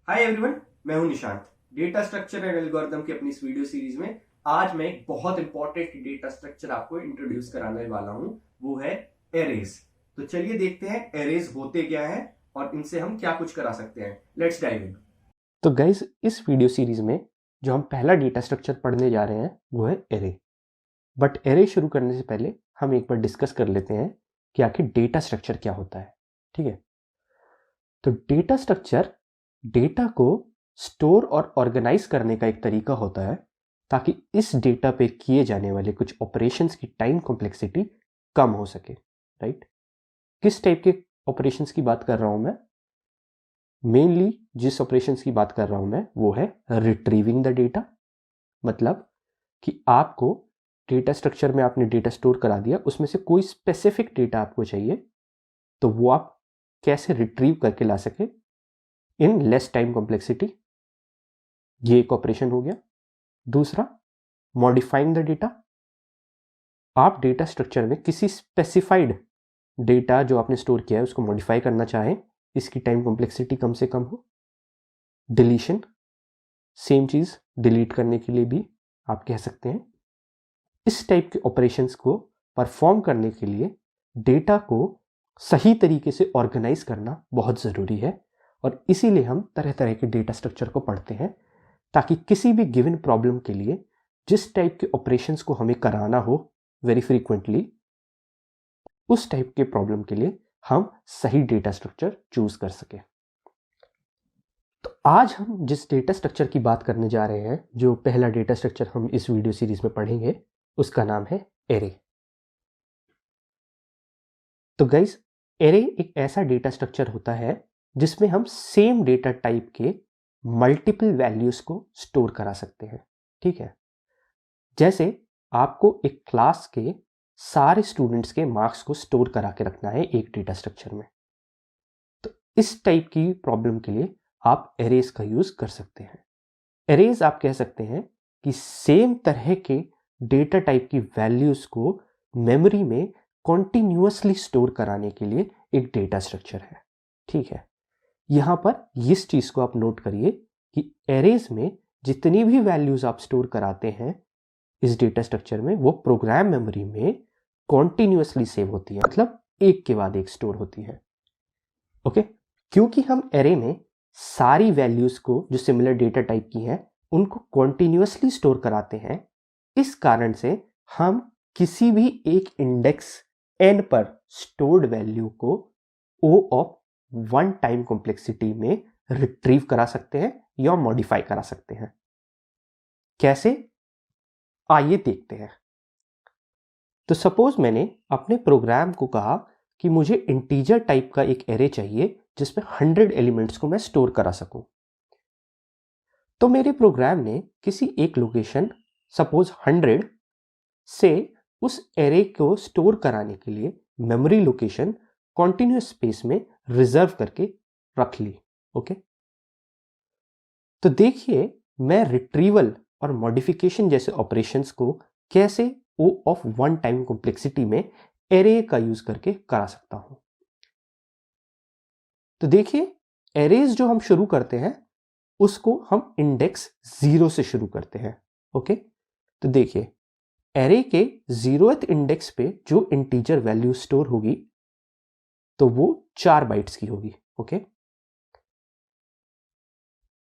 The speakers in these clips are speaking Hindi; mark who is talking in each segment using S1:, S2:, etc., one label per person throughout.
S1: हाय एवरीवन, मैं हूं Nishant. Data structure and algorithm की अपनी इस वीडियो सीरीज में आज मैं एक बहुत इंपॉर्टेंट डेटा स्ट्रक्चर आपको इंट्रोड्यूस कराने वाला हूं, वो है एरेज। तो चलिए देखते हैं एरेज होते क्या हैं और इनसे हम क्या कुछ करा सकते हैं। Let's dive in.
S2: तो गाइस इस वीडियो सीरीज में जो हम पहला डेटा स्ट्रक्चर पढ़ने जा रहे हैं वो है एरे। बट एरे शुरू करने से पहले हम एक बार डिस्कस कर लेते हैं कि आखिर डेटा स्ट्रक्चर क्या होता है। ठीक है, तो डेटा स्ट्रक्चर डेटा को स्टोर और ऑर्गेनाइज करने का एक तरीका होता है ताकि इस डेटा पे किए जाने वाले कुछ ऑपरेशंस की टाइम कॉम्प्लेक्सिटी कम हो सके। राइट, किस टाइप के ऑपरेशंस की बात कर रहा हूं मैं? मेनली जिस ऑपरेशंस की बात कर रहा हूं मैं वो है रिट्रीविंग द डेटा। मतलब कि आपको डेटा स्ट्रक्चर में आपने डेटा स्टोर करा दिया, उसमें से कोई स्पेसिफिक डेटा आपको चाहिए तो वो आप कैसे रिट्रीव करके ला सके इन लेस टाइम कॉम्प्लेक्सिटी, ये एक ऑपरेशन हो गया। दूसरा, मॉडिफाइंग द डेटा। आप डेटा स्ट्रक्चर में किसी स्पेसिफाइड डेटा जो आपने स्टोर किया है उसको मॉडिफाई करना चाहें, इसकी टाइम कॉम्प्लेक्सिटी कम से कम हो। डिलीशन, सेम चीज़ डिलीट करने के लिए भी आप कह सकते हैं। इस टाइप के ऑपरेशंस को परफॉर्म करने के लिए डेटा को सही तरीके से ऑर्गेनाइज करना बहुत ज़रूरी है और इसीलिए हम तरह तरह के डेटा स्ट्रक्चर को पढ़ते हैं ताकि किसी भी गिवन प्रॉब्लम के लिए जिस टाइप के ऑपरेशंस को हमें कराना हो वेरी फ्रीक्वेंटली, उस टाइप के प्रॉब्लम के लिए हम सही डेटा स्ट्रक्चर चूज कर सके। तो आज हम जिस डेटा स्ट्रक्चर की बात करने जा रहे हैं, जो पहला डेटा स्ट्रक्चर हम इस वीडियो सीरीज में पढ़ेंगे, उसका नाम है एरे। तो गाइस, एरे एक ऐसा डेटा स्ट्रक्चर होता है जिसमें हम सेम डेटा टाइप के मल्टीपल वैल्यूज को स्टोर करा सकते हैं। ठीक है, जैसे आपको एक क्लास के सारे स्टूडेंट्स के मार्क्स को स्टोर करा के रखना है एक डेटा स्ट्रक्चर में, तो इस टाइप की प्रॉब्लम के लिए आप एरेज का यूज कर सकते हैं। एरेज आप कह सकते हैं कि सेम तरह के डेटा टाइप की वैल्यूज को मेमोरी में कॉन्टिन्यूअसली स्टोर कराने के लिए एक डेटा स्ट्रक्चर है। ठीक है, यहां पर इस चीज को आप नोट करिए कि एरेज में जितनी भी वैल्यूज आप स्टोर कराते हैं इस डेटा स्ट्रक्चर में, वो प्रोग्राम मेमोरी में कॉन्टिन्यूअसली सेव होती है, मतलब एक के बाद एक स्टोर होती है। ओके, क्योंकि हम एरे में सारी वैल्यूज को जो सिमिलर डेटा टाइप की हैं उनको कॉन्टिन्यूअसली स्टोर कराते हैं, इस कारण से हम किसी भी एक इंडेक्स n पर स्टोर्ड वैल्यू को o of one time complexity में रिट्रीव करा सकते हैं या मॉडिफाई करा सकते हैं। कैसे, आइए देखते हैं। तो सपोज मैंने अपने प्रोग्राम को कहा कि मुझे इंटीजर टाइप का एक एरे चाहिए जिसमें 100 एलिमेंट्स को मैं स्टोर करा सकूं। तो मेरे प्रोग्राम ने किसी एक लोकेशन, सपोज 100 से, उस एरे को स्टोर कराने के लिए मेमोरी लोकेशन कॉन्टिन्यूस स्पेस में रिजर्व करके रख ली। ओके, तो देखिए मैं रिट्रीवल और मॉडिफिकेशन जैसे ऑपरेशंस को कैसे ओ ऑफ वन टाइम कॉम्प्लेक्सिटी में एरे का यूज करके करा सकता हूं। तो देखिए, एरेज जो हम शुरू करते हैं उसको हम इंडेक्स 0 से शुरू करते हैं। ओके, तो देखिए एरे के 0th इंडेक्स पे जो इंटीजर वैल्यू स्टोर होगी तो वो 4 बाइट्स की होगी। ओके,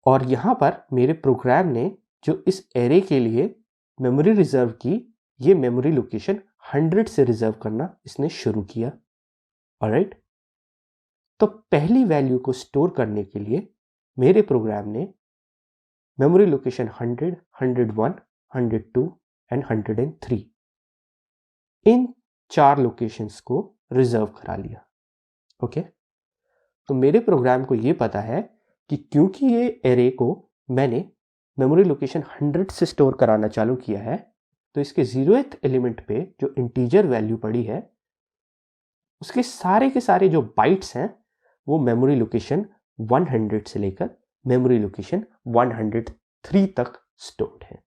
S2: और यहां पर मेरे प्रोग्राम ने जो इस एरे के लिए मेमोरी रिजर्व की, ये मेमोरी लोकेशन 100 से रिजर्व करना इसने शुरू किया। ऑलराइट, तो पहली वैल्यू को स्टोर करने के लिए मेरे प्रोग्राम ने memory location 100, 101, 102 and 103, in 4 locations को रिजर्व करा लिया। ओके, तो मेरे प्रोग्राम को ये पता है कि क्योंकि ये एरे को मैंने मेमोरी लोकेशन 100 से स्टोर कराना चालू किया है, तो इसके 0th एलिमेंट पे जो इंटीजर वैल्यू पड़ी है उसके सारे के सारे जो बाइट्स हैं वो मेमोरी लोकेशन 100 से लेकर मेमोरी लोकेशन 103 तक स्टोर्ड है।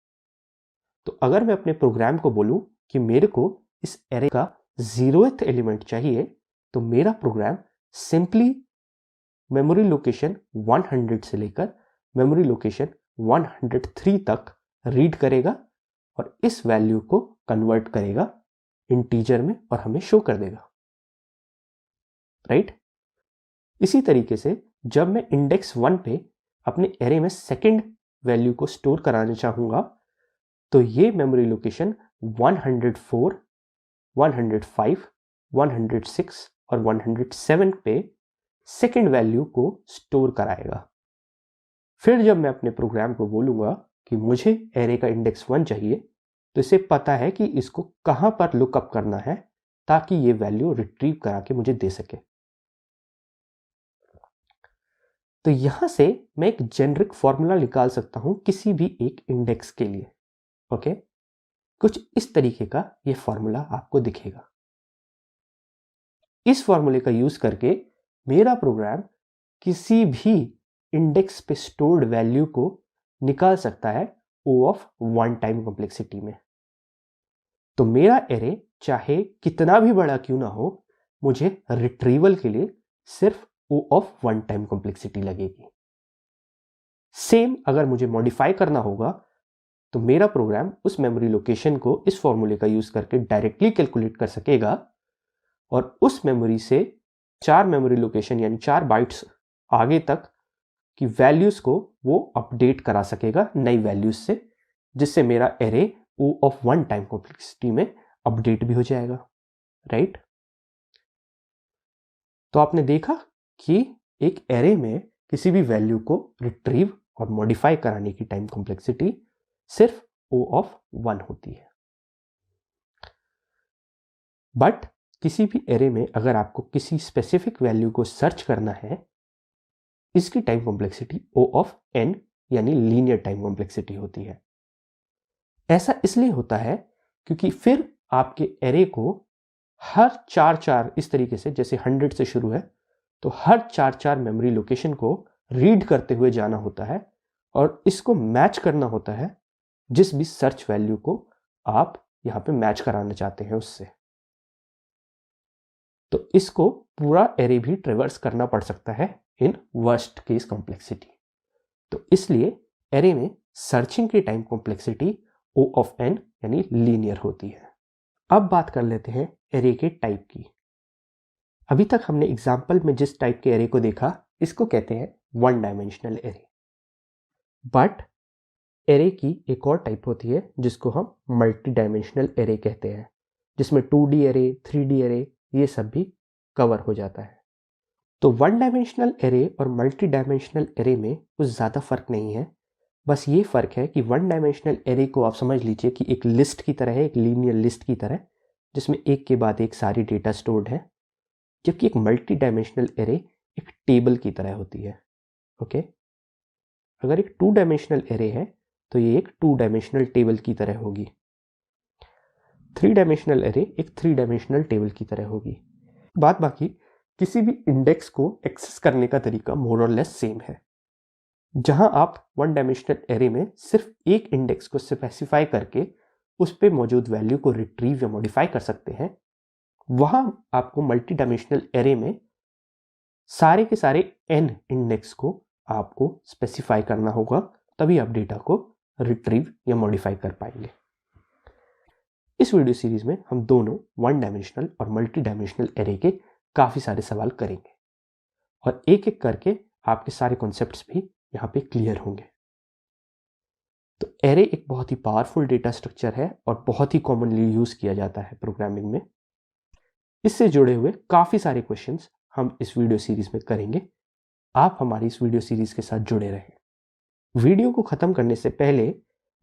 S2: तो अगर मैं अपने प्रोग्राम को बोलूं कि मेरे को इस एरे का 0th एलिमेंट चाहिए, तो मेरा प्रोग्राम सिंपली मेमोरी लोकेशन 100 से लेकर मेमोरी लोकेशन 103 तक रीड करेगा और इस वैल्यू को कन्वर्ट करेगा इंटीजर में और हमें शो कर देगा, राइट। इसी तरीके से जब मैं इंडेक्स 1 पे अपने एरे में सेकंड वैल्यू को स्टोर कराना चाहूंगा तो ये मेमोरी लोकेशन 104, 105, 106 और 107 पे सेकंड वैल्यू को स्टोर कराएगा। फिर जब मैं अपने प्रोग्राम को बोलूंगा कि मुझे एरे का इंडेक्स 1 चाहिए तो इसे पता है कि इसको कहां पर लुकअप करना है ताकि ये वैल्यू रिट्रीव करा के मुझे दे सके। तो यहां से मैं एक जेनरिक फॉर्मूला निकाल सकता हूं किसी भी एक इंडेक्स के लिए, ओके। कुछ इस तरीके का ये फॉर्मूला आपको दिखेगा। इस फॉर्मूले का यूज करके मेरा प्रोग्राम किसी भी इंडेक्स पे स्टोर्ड वैल्यू को निकाल सकता है O ऑफ 1 टाइम कॉम्प्लेक्सिटी में। तो मेरा एरे चाहे कितना भी बड़ा क्यों ना हो, मुझे रिट्रीवल के लिए सिर्फ O ऑफ 1 टाइम कॉम्प्लेक्सिटी लगेगी। सेम अगर मुझे मॉडिफाई करना होगा तो मेरा प्रोग्राम उस मेमोरी लोकेशन को इस फॉर्मूले का यूज करके डायरेक्टली कैलकुलेट कर सकेगा और उस मेमोरी से 4 मेमोरी लोकेशन यानी 4 बाइट्स आगे तक की वैल्यूज को वो अपडेट करा सकेगा नई वैल्यूज से, जिससे मेरा array O of 1 time complexity में अपडेट भी हो जाएगा, राइट। तो आपने देखा कि एक एरे में किसी भी वैल्यू को रिट्रीव और मॉडिफाई कराने की टाइम कॉम्प्लेक्सिटी सिर्फ O ऑफ 1 होती है। बट किसी भी एरे में अगर आपको किसी स्पेसिफिक वैल्यू को सर्च करना है, इसकी time complexity O of n यानी लीनियर टाइम कॉम्प्लेक्सिटी होती है। ऐसा इसलिए होता है क्योंकि फिर आपके एरे को हर 4 इस तरीके से, जैसे 100 से शुरू है तो हर 4 मेमोरी लोकेशन को रीड करते हुए जाना होता है और इसको मैच करना होता है जिस भी सर्च वैल्यू को आप यहां पे मैच कराना चाहते हैं उससे। तो इसको पूरा एरे भी ट्रेवर्स करना पड़ सकता है इन वर्स्ट केस कॉम्प्लेक्सिटी। तो इसलिए एरे में सर्चिंग की time complexity O of n यानी लीनियर होती है। अब बात कर लेते हैं एरे के टाइप की। अभी तक हमने एग्जाम्पल में जिस टाइप के एरे को देखा इसको कहते हैं 1 डायमेंशनल एरे। बट एरे की एक और टाइप होती है जिसको हम मल्टी डायमेंशनल एरे कहते हैं, जिसमें 2D एरे, 3D एरे ये सब भी कवर हो जाता है। तो 1 डायमेंशनल एरे और मल्टी डायमेंशनल एरे में कुछ ज़्यादा फर्क नहीं है। बस ये फ़र्क है कि 1 डायमेंशनल एरे को आप समझ लीजिए कि एक लिस्ट की तरह है, एक लीनियर लिस्ट की तरह, जिसमें एक के बाद एक सारी डेटा स्टोर्ड है, जबकि एक मल्टी डायमेंशनल एरे एक टेबल की तरह होती है, ओके। अगर एक 2 डायमेंशनल एरे है तो ये एक 2 डायमेंशनल टेबल की तरह होगी। 3 डायमेंशनल एरे एक 3 डायमेंशनल टेबल की तरह होगी। बात बाकी किसी भी इंडेक्स को एक्सेस करने का तरीका मोर और लेस सेम है। जहां आप 1 डायमेंशनल एरे में सिर्फ एक इंडेक्स को स्पेसिफाई करके उस पे मौजूद वैल्यू को रिट्रीव या मॉडिफाई कर सकते हैं, वहां आपको मल्टी डायमेंशनल एरे में सारे के सारे n इंडेक्स को आपको स्पेसिफाई करना होगा, तभी आप डेटा को रिट्रीव या मॉडिफाई कर पाएंगे। इस वीडियो सीरीज में हम दोनों 1 डायमेंशनल और मल्टी डायमेंशनल एरे के काफ़ी सारे सवाल करेंगे और एक एक करके आपके सारे कॉन्सेप्ट्स भी यहाँ पे क्लियर होंगे। तो एरे एक बहुत ही पावरफुल डेटा स्ट्रक्चर है और बहुत ही कॉमनली यूज किया जाता है प्रोग्रामिंग में। इससे जुड़े हुए काफ़ी सारे क्वेश्चंस हम इस वीडियो सीरीज में करेंगे। आप हमारी इस वीडियो सीरीज के साथ जुड़े रहें। वीडियो को ख़त्म करने से पहले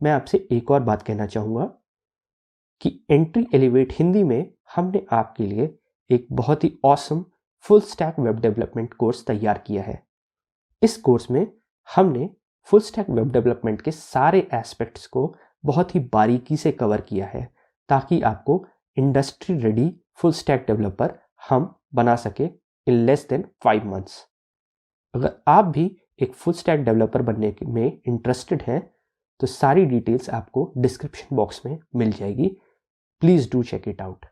S2: मैं आपसे एक और बात कहना चाहूँगा कि एंट्री एलिवेट हिंदी में हमने आपके लिए एक बहुत ही awesome full stack web development course तैयार किया है। इस कोर्स में हमने फुल स्टैक वेब डेवलपमेंट के सारे एस्पेक्ट्स को बहुत ही बारीकी से कवर किया है ताकि आपको industry ready full stack developer हम बना सके इन लेस देन 5 मंथ्स। अगर आप भी एक फुल स्टैक डेवलपर बनने में इंटरेस्टेड हैं तो सारी डिटेल्स आपको डिस्क्रिप्शन बॉक्स में मिल जाएगी। Please do check it out.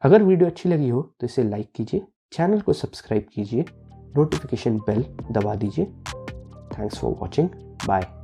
S2: अगर वीडियो अच्छी लगी हो तो इसे लाइक कीजिए, चैनल को सब्सक्राइब कीजिए, नोटिफिकेशन बेल दबा दीजिए। Thanks for watching, bye.